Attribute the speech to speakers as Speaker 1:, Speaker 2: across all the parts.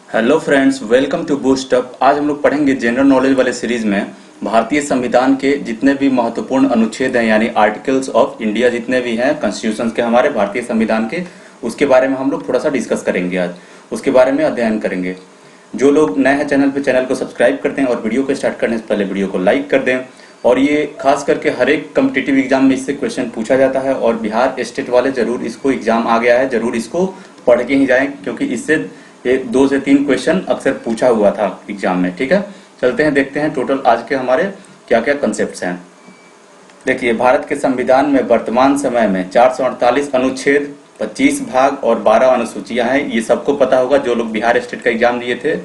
Speaker 1: Hello friends, welcome to Boost Up. आज हम लोग पढ़ेंगे जनरल नॉलेज वाले सीरीज में भारतीय संविधान के जितने भी महत्वपूर्ण अनुच्छेद हैं, यानी आर्टिकल्स ऑफ इंडिया जितने भी हैं कॉन्स्टिट्यूशन के हमारे भारतीय संविधान के, उसके बारे में हम लोग थोड़ा सा डिस्कस करेंगे। आज उसके बारे में अध्ययन करेंगे। जो लोग नए हैं चैनल पे, चैनल को सब्सक्राइब कर दें और वीडियो को स्टार्ट करने से पहले वीडियो को लाइक कर दें। और ये खास करके हर एक कम्पिटिटिव एग्जाम में इससे क्वेश्चन पूछा जाता है और बिहार स्टेट वाले जरूर इसको एग्जाम आ गया है, जरूर इसको पढ़ के ही जाएं, क्योंकि इससे ये 2 से 3 क्वेश्चन अक्सर पूछा हुआ था एग्जाम में। ठीक है, चलते हैं, देखते हैं टोटल आज के हमारे क्या क्या कंसेप्ट हैं। देखिए, भारत के संविधान में वर्तमान समय में 448 अनुच्छेद, 25 भाग और 12 अनुसूचियां हैं। ये सबको पता होगा, जो लोग बिहार स्टेट का एग्जाम दिए थे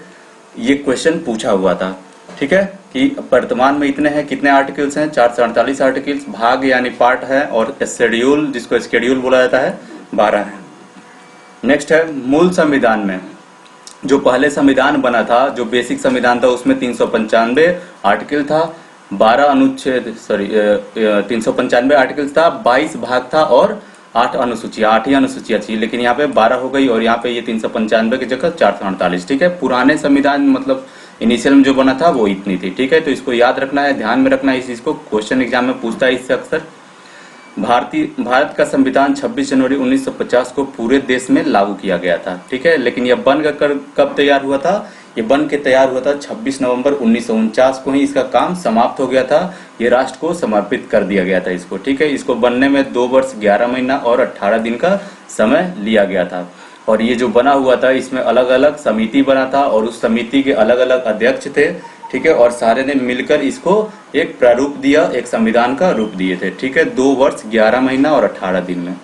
Speaker 1: ये क्वेश्चन पूछा हुआ था। ठीक है, कि वर्तमान में इतने हैं, कितने आर्टिकल्स हैं, 448 आर्टिकल्स, भाग यानी पार्ट है, और शेड्यूल जिसको शेड्यूल बोला जाता है 12 है। नेक्स्ट है मूल संविधान में जो पहले संविधान बना था, जो बेसिक संविधान था, उसमें 395 आर्टिकल था, 12 अनुच्छेद 395 आर्टिकल्स था, 22 भाग था और 8 अनुसूचियां, 8 ही अनुसूचियां थी, लेकिन यहाँ पे 12 हो गई और यहाँ पे ये 395 की जगह 448। ठीक है, पुराने संविधान मतलब इनिशियल में जो बना था वो इतनी थी। ठीक है, तो इसको याद रखना है, ध्यान में रखना है इस चीज को, क्वेश्चन एग्जाम में पूछता है इससे अक्सर। भारत का संविधान 26 जनवरी 1950 को पूरे देश में लागू किया गया था। ठीक है, लेकिन यह बन कर कब तैयार हुआ था? ये बन के तैयार हुआ था 26 नवंबर 1949 को ही इसका काम समाप्त हो गया था। ये राष्ट्र को समर्पित कर दिया गया था इसको। ठीक है, इसको बनने में 2 वर्ष 11 महीना और 18 दिन का समय लिया गया था। और ये जो बना हुआ था इसमें अलग अलग समिति बना था और उस समिति के अलग अलग अध्यक्ष थे। ठीक है, और सारे ने मिलकर इसको एक प्रारूप दिया, एक संविधान का रूप दिए थे। ठीक है, 2 वर्ष 11 महीना और 18 दिन में।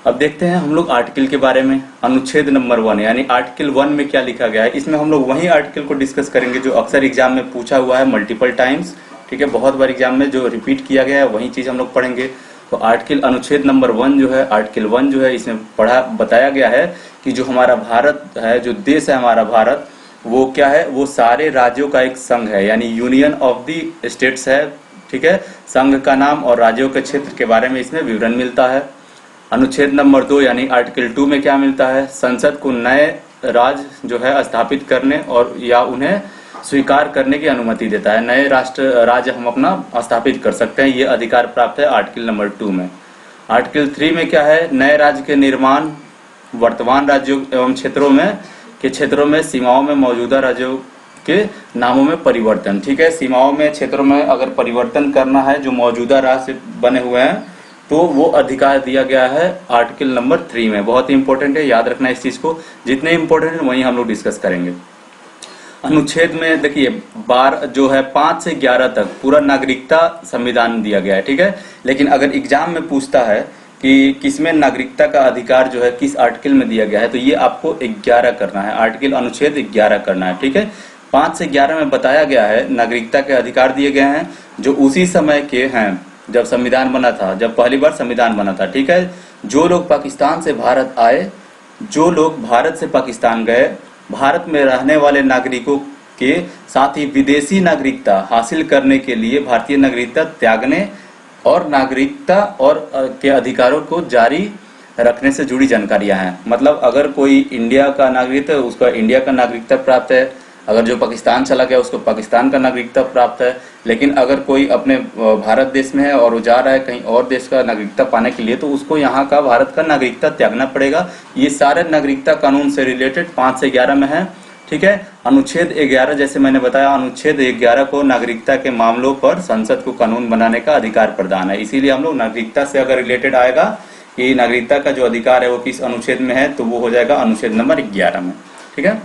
Speaker 1: अब देखते हैं हम लोग आर्टिकल के बारे में। अनुच्छेद नंबर 1 यानी आर्टिकल 1 में क्या लिखा गया है, इसमें हम लोग वही आर्टिकल को डिस्कस करेंगे जो अक्सर एग्जाम में पूछा हुआ है मल्टीपल टाइम्स। ठीक है, बहुत बार एग्जाम में जो रिपीट किया गया है वही चीज हम लोग पढ़ेंगे। तो आर्टिकल अनुच्छेद नंबर 1 जो है, आर्टिकल 1 जो है, इसमें बताया गया है कि जो हमारा भारत है, जो देश है हमारा भारत, वो क्या है, वो सारे राज्यों का एक संघ है, यानी यूनियन ऑफ द स्टेट्स है। ठीक है, संघ का नाम और राज्यों के क्षेत्र के बारे में इसमें विवरण मिलता है। अनुच्छेद नंबर 2 यानी आर्टिकल 2 में क्या मिलता है, संसद को नए राज्य जो है स्थापित करने और या उन्हें स्वीकार करने की अनुमति देता है। नए राज्य हम अपना स्थापित कर सकते हैं, ये अधिकार प्राप्त है आर्टिकल नंबर 2 में। आर्टिकल 3 में क्या है, नए राज्य के निर्माण, वर्तमान राज्यों एवं क्षेत्रों में सीमाओं में मौजूदा राज्यों के नामों में परिवर्तन। ठीक है, सीमाओं में, क्षेत्रों में अगर परिवर्तन करना है जो मौजूदा राज्य बने हुए हैं, तो वो अधिकार दिया गया है आर्टिकल नंबर 3 में। बहुत ही इंपॉर्टेंट है, याद रखना इस चीज को, जितने इंपॉर्टेंट है वही हम लोग डिस्कस करेंगे। अनुच्छेद में देखिए 12 जो है 5 से 11 तक पूरा नागरिकता संविधान दिया गया है। ठीक है, लेकिन अगर एग्जाम में पूछता है कि किसमें नागरिकता का अधिकार जो है किस आर्टिकल में दिया गया है, तो ये आपको 11 करना है, आर्टिकल अनुच्छेद 11 करना है। ठीक है, 5 से 11 में बताया गया है नागरिकता के अधिकार दिए गए हैं जो उसी समय के हैं जब संविधान बना था, जब पहली बार संविधान बना था। ठीक है, जो लोग पाकिस्तान से भारत आए, जो लोग भारत से पाकिस्तान गए, भारत में रहने वाले नागरिकों के साथ ही विदेशी नागरिकता हासिल करने के लिए भारतीय नागरिकता त्यागने और नागरिकता और के अधिकारों को जारी रखने से जुड़ी जानकारियां हैं। मतलब अगर कोई इंडिया का नागरिक है उसका इंडिया का नागरिकता प्राप्त है, अगर जो पाकिस्तान चला गया उसको पाकिस्तान का नागरिकता प्राप्त है, लेकिन अगर कोई अपने भारत देश में है और वो जा रहा है कहीं और देश का नागरिकता पाने के लिए, तो उसको यहाँ का भारत का नागरिकता त्यागना पड़ेगा। ये सारे नागरिकता कानून से रिलेटेड 5 से 11 में है। ठीक है, अनुच्छेद 11 जैसे मैंने बताया, अनुच्छेद 11 को नागरिकता के मामलों पर संसद को कानून बनाने का अधिकार प्रदान है। इसीलिए हम लोग नागरिकता से अगर रिलेटेड आएगा कि नागरिकता का जो अधिकार है वो किस अनुच्छेद में है, तो वो हो जाएगा अनुच्छेद नंबर 11 में। ठीक है,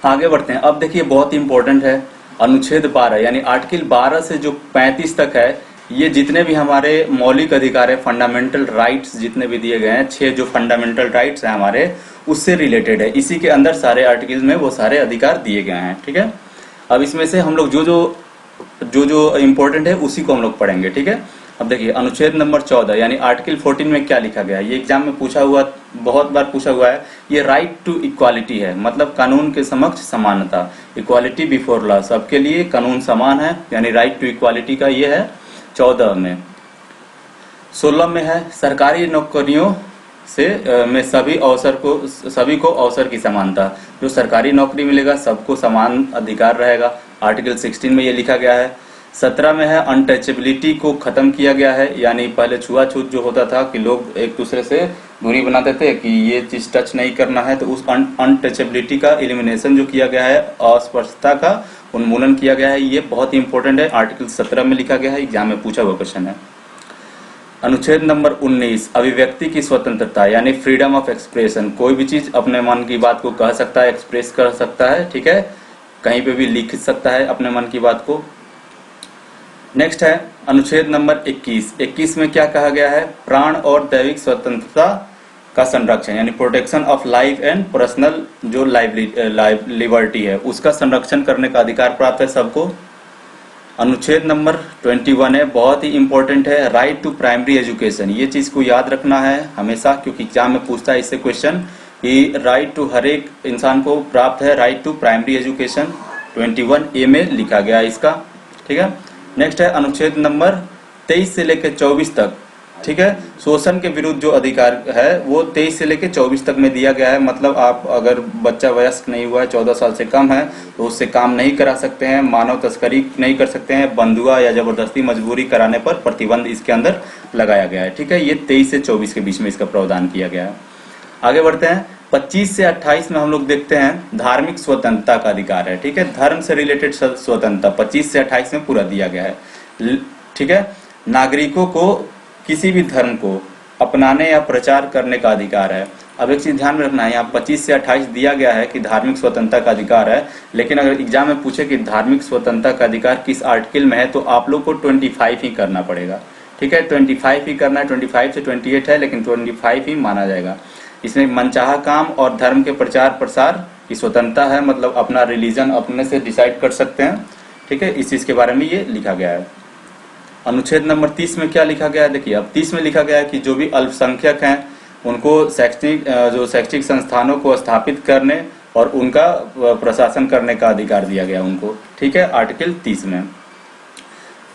Speaker 1: आगे बढ़ते हैं। अब देखिए बहुत ही इंपॉर्टेंट है अनुच्छेद 12 यानी आर्टिकल 12 से जो 35 तक है, ये जितने भी हमारे मौलिक अधिकार है, फंडामेंटल राइट्स जितने भी दिए गए हैं, 6 जो फंडामेंटल राइट्स हैं हमारे, उससे रिलेटेड है। इसी के अंदर सारे आर्टिकल्स में वो सारे अधिकार दिए गए हैं। ठीक है, अब इसमें से हम लोग जो इम्पोर्टेंट है उसी को हम लोग पढ़ेंगे। ठीक है, अब देखिए अनुच्छेद नंबर 14 यानी आर्टिकल 14 में क्या लिखा गया है, ये एग्जाम में पूछा हुआ, बहुत बार पूछा हुआ है। ये राइट टू इक्वालिटी है, मतलब कानून के समक्ष समानता, इक्वालिटी बिफोर लॉ, सबके लिए कानून समान है, यानी राइट टू इक्वालिटी का ये है 14 में। 16 में है सरकारी नौकरियों में सभी को अवसर की समानता, जो सरकारी नौकरी मिलेगा सबको समान अधिकार रहेगा। आर्टिकल 16 में ये लिखा गया है। 17 में है अनटचेबिलिटी को खत्म किया गया है, यानी पहले छुआछूत जो होता था कि लोग एक दूसरे से दूरी बनाते थे कि ये चीज टच नहीं करना है, तो उस अनटचेबिलिटी का एलिमिनेशन जो किया गया है, अस्पृश्यता का उन्मूलन किया गया है। ये बहुत ही इंपॉर्टेंट है, आर्टिकल 17 में लिखा गया है, एग्जाम में पूछा हुआ क्वेश्चन है। अनुच्छेद नंबर 19 अभिव्यक्ति की स्वतंत्रता यानी फ्रीडम ऑफ एक्सप्रेशन, कोई भी चीज अपने मन की बात को कह सकता है, एक्सप्रेस कर सकता है, ठीक है, कहीं पे भी लिख सकता है अपने मन की बात को। नेक्स्ट है अनुच्छेद नंबर 21 में क्या कहा गया है, प्राण और दैविक स्वतंत्रता का संरक्षण यानी protection of life and personal जो लिबर्टी है उसका संरक्षण करने का अधिकार प्राप्त है सबको। अनुच्छेद नंबर 21 है, बहुत ही इंपॉर्टेंट है, राइट टू प्राइमरी एजुकेशन। ये चीज को याद रखना है हमेशा, क्योंकि एग्जाम में पूछता है इससे क्वेश्चन कि राइट टू हर एक इंसान को प्राप्त है right to primary education. 21A में लिखा गया है इसका, ठीक है। नेक्स्ट है अनुच्छेद नंबर 23 से लेकर 24 तक, ठीक है, शोषण के विरुद्ध जो अधिकार है वो 23 से लेकर 24 तक में दिया गया है। मतलब आप अगर बच्चा वयस्क नहीं हुआ है, 14 साल से कम है, तो उससे काम नहीं करा सकते हैं, मानव तस्करी नहीं कर सकते हैं, बंधुआ या जबरदस्ती मजबूरी कराने पर प्रतिबंध इसके अंदर लगाया गया है, ठीक है। ये 23 से 24 के बीच में इसका प्रावधान किया गया है। आगे बढ़ते हैं, 25 से 28 में हम लोग देखते हैं धार्मिक स्वतंत्रता का अधिकार है, ठीक है, धर्म से रिलेटेड स्वतंत्रता 25 से 28 में पूरा दिया गया है, ठीक है। नागरिकों को किसी भी धर्म को अपनाने या प्रचार करने का अधिकार है। अब एक चीज ध्यान में रखना है, यहाँ 25 से 28 दिया गया है कि धार्मिक स्वतंत्रता का अधिकार है, लेकिन अगर एग्जाम में पूछे कि धार्मिक स्वतंत्रता का अधिकार किस आर्टिकल में है, तो आप लोग को 25 ही करना पड़ेगा, ठीक है, 25 ही करना है। 25 से 28 है, लेकिन 25 ही माना जाएगा। इसमें मनचाहा काम और धर्म के प्रचार प्रसार की स्वतंत्रता है, मतलब अपना रिलीजन अपने से डिसाइड कर सकते हैं, ठीक है, इस चीज के बारे में ये लिखा गया है। अनुच्छेद नंबर 30 में क्या लिखा गया है, देखिए अब 30 में लिखा गया है कि जो भी अल्पसंख्यक हैं उनको शैक्षिक संस्थानों को स्थापित करने और उनका प्रशासन करने का अधिकार दिया गया उनको, ठीक है, आर्टिकल 30 में।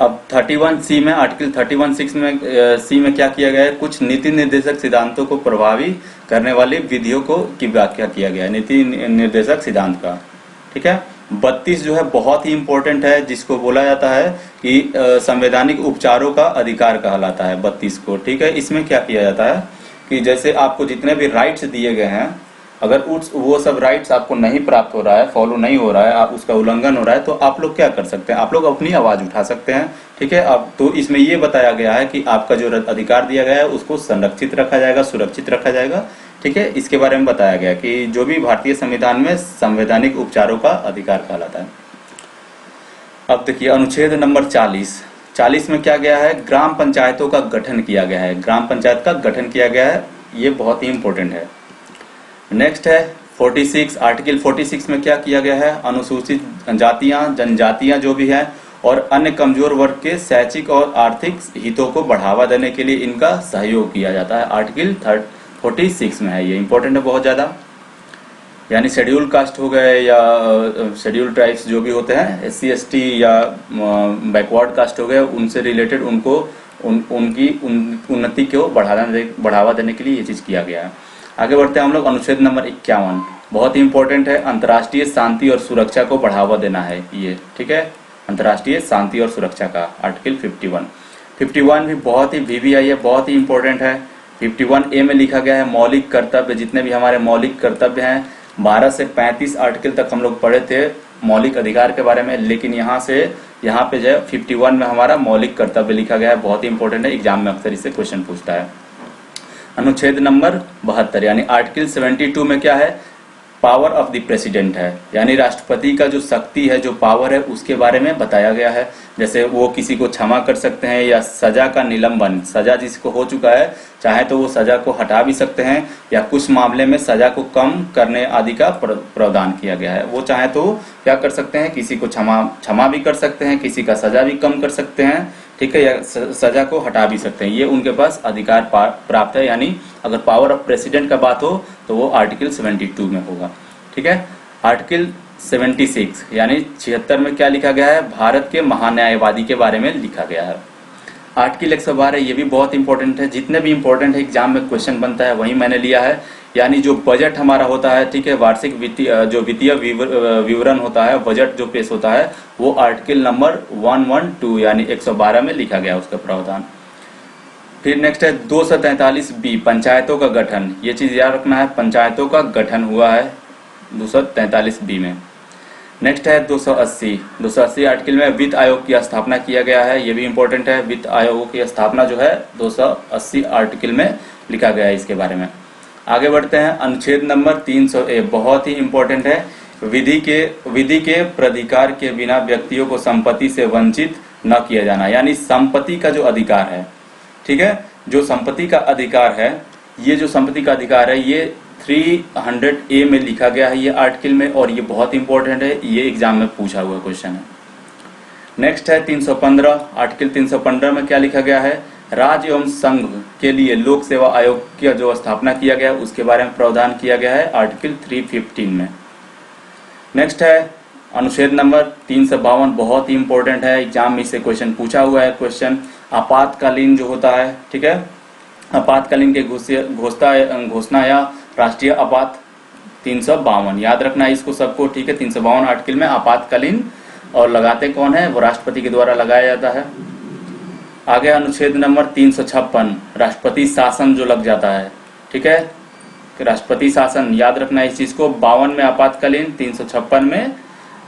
Speaker 1: अब 31C में, आर्टिकल 31(6) में सी में क्या किया गया है, कुछ नीति निर्देशक सिद्धांतों को प्रभावी करने वाली विधियों को की व्याख्या किया गया है, नीति निर्देशक सिद्धांत का, ठीक है। 32 जो है बहुत ही इंपॉर्टेंट है, जिसको बोला जाता है कि संवैधानिक उपचारों का अधिकार कहलाता है 32 को, ठीक है। इसमें क्या किया जाता है कि जैसे आपको जितने भी राइट्स दिए गए हैं, अगर वो सब राइट्स आपको नहीं प्राप्त हो रहा है, फॉलो नहीं हो रहा है, आप उसका उल्लंघन हो रहा है, तो आप लोग क्या कर सकते हैं, आप लोग अपनी आवाज उठा सकते हैं, ठीक है। अब तो इसमें ये बताया गया है कि आपका जो अधिकार दिया गया है उसको संरक्षित रखा जाएगा, सुरक्षित रखा जाएगा, ठीक है। इसके बारे में बताया गया कि जो भी भारतीय संविधान में संवैधानिक उपचारों का अधिकार कहलाता है। अब देखिए अनुच्छेद नंबर 40 में क्या गया है, ग्राम पंचायतों का गठन किया गया है, ग्राम पंचायत का गठन किया गया है, ये बहुत ही इंपॉर्टेंट है। नेक्स्ट है 46, आर्टिकल 46 में क्या किया गया है, अनुसूचित जातियां, जनजातियां जो भी हैं और अन्य कमजोर वर्ग के शैक्षिक और आर्थिक हितों को बढ़ावा देने के लिए इनका सहयोग किया जाता है, आर्टिकल 46 में है, ये इंपॉर्टेंट है बहुत ज्यादा। यानी शेड्यूल कास्ट हो गए या शेड्यूल ट्राइब्स जो भी होते हैं, SC ST या बैकवर्ड कास्ट हो गए, उनसे रिलेटेड उनको उनकी उन्नति को बढ़ावा देने के लिए ये चीज किया गया है। आगे बढ़ते हैं हम लोग, अनुच्छेद नंबर 51 बहुत ही इंपॉर्टेंट है, अंतर्राष्ट्रीय शांति और सुरक्षा को बढ़ावा देना है ये, ठीक है, अंतर्राष्ट्रीय शांति और सुरक्षा का, आर्टिकल 51 भी बहुत ही VVI है, बहुत ही इंपॉर्टेंट है। 51A में लिखा गया है मौलिक कर्तव्य, जितने भी हमारे मौलिक कर्तव्य हैं, 12 से 35 आर्टिकल तक हम लोग पढ़े थे मौलिक अधिकार के बारे में, लेकिन यहाँ पे जो है 51 में हमारा मौलिक कर्तव्य लिखा गया है, बहुत ही इंपॉर्टेंट है, एग्जाम में अक्सर इससे क्वेश्चन पूछता है। अनुच्छेद नंबर 72 यानी आर्टिकल 72 में क्या है, पावर ऑफ द प्रेसिडेंट है, यानी राष्ट्रपति का जो शक्ति है, जो पावर है, उसके बारे में बताया गया है। जैसे वो किसी को क्षमा कर सकते हैं या सजा का निलंबन, सजा जिसको हो चुका है चाहे तो वो सजा को हटा भी सकते हैं, या कुछ मामले में सजा को कम करने आदि का प्रावधान किया गया है। वो चाहे तो क्या कर सकते हैं, किसी को क्षमा भी कर सकते हैं, किसी का सजा भी कम कर सकते हैं, ठीक है, या सजा को हटा भी सकते हैं, ये उनके पास अधिकार प्राप्त है। यानी अगर पावर ऑफ प्रेसिडेंट का बात हो तो वो आर्टिकल 72 में होगा, ठीक है। आर्टिकल 76 यानी 76 में क्या लिखा गया है, भारत के महान्यायवादी के बारे में लिखा गया है। आर्टिकल 112 ये भी बहुत इंपॉर्टेंट है। जितने भी इंपॉर्टेंट है एग्जाम में क्वेश्चन बनता है वही मैंने लिया है। यानी जो बजट हमारा होता है, ठीक है, वार्षिक वित्तीय विवरण होता है, बजट जो पेश होता है, वो आर्टिकल नंबर 112 यानी 112 में लिखा गया उसका प्रावधान। फिर नेक्स्ट है 243B पंचायतों का गठन। ये चीज याद रखना है, पंचायतों का गठन हुआ है 243B में। नेक्स्ट है 280 आर्टिकल में वित्त आयोग की स्थापना किया गया है। ये भी इंपॉर्टेंट है, वित्त आयोग की स्थापना जो है 280 आर्टिकल में लिखा गया है इसके बारे में। आगे बढ़ते हैं, अनुच्छेद नंबर 300A बहुत ही इंपॉर्टेंट है। विधि के प्राधिकार के बिना व्यक्तियों को संपत्ति से वंचित न किया जाना, यानी संपत्ति का जो अधिकार है, ठीक है, जो संपत्ति का अधिकार है, ये जो संपत्ति का अधिकार है ये 300A में लिखा गया है ये आर्टिकल में, और ये बहुत इंपॉर्टेंट है, ये एग्जाम में पूछा हुआ क्वेश्चन है। नेक्स्ट है 315 आर्टिकल 315 में क्या लिखा गया है, राज्य एवं संघ के लिए लोक सेवा आयोग की जो स्थापना किया गया है उसके बारे में प्रावधान किया गया है आर्टिकल 315 में। नेक्स्ट है अनुच्छेद नंबर 352 बहुत ही इंपॉर्टेंट है, एग्जाम में इससे क्वेश्चन पूछा हुआ है। क्वेश्चन आपातकालीन जो होता है, ठीक है, आपातकालीन के घोषणा या राष्ट्रीय आपात 352 याद रखना है इसको सबको, ठीक है। 352 आर्टिकल में आपातकालीन और लगाते कौन है, वो राष्ट्रपति के द्वारा लगाया जाता है। आगे अनुच्छेद नंबर 356 राष्ट्रपति शासन जो लग जाता है, ठीक है, राष्ट्रपति शासन याद रखना है इस चीज को। 52 में आपातकालीन, 356 में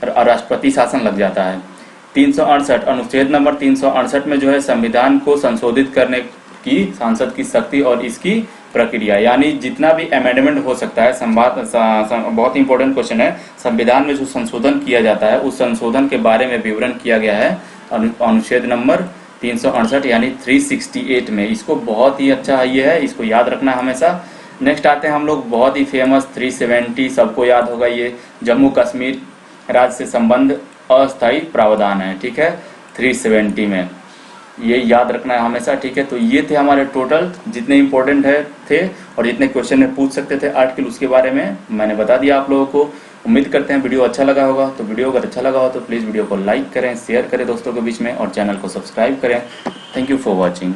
Speaker 1: राष्ट्रपति शासन लग जाता है। 368 अनुच्छेद नंबर 368 में जो है संविधान को संशोधित करने की सांसद की शक्ति और इसकी प्रक्रिया, यानी जितना भी अमेंडमेंट हो सकता है, बहुत इंपॉर्टेंट क्वेश्चन है, संविधान में जो संशोधन किया जाता है उस संशोधन के बारे में विवरण किया गया है अनुच्छेद नंबर 368 यानी 368 में। इसको बहुत ही अच्छा ये है, इसको याद रखना हमेशा। नेक्स्ट आते हैं हम लोग बहुत ही फेमस 370, सबको याद होगा, ये जम्मू कश्मीर राज्य से संबंध अस्थायी प्रावधान है, ठीक है, 370 में, ये याद रखना है हमेशा, ठीक है। तो ये थे हमारे टोटल जितने इंपॉर्टेंट है थे और जितने क्वेश्चन में पूछ सकते थे आर्टिकल, उसके बारे में मैंने बता दिया आप लोगों को। उम्मीद करते हैं वीडियो अच्छा लगा होगा। तो वीडियो अगर अच्छा लगा हो तो प्लीज़ वीडियो को लाइक करें, शेयर करें दोस्तों के बीच में और चैनल को सब्सक्राइब करें। Thank you for watching.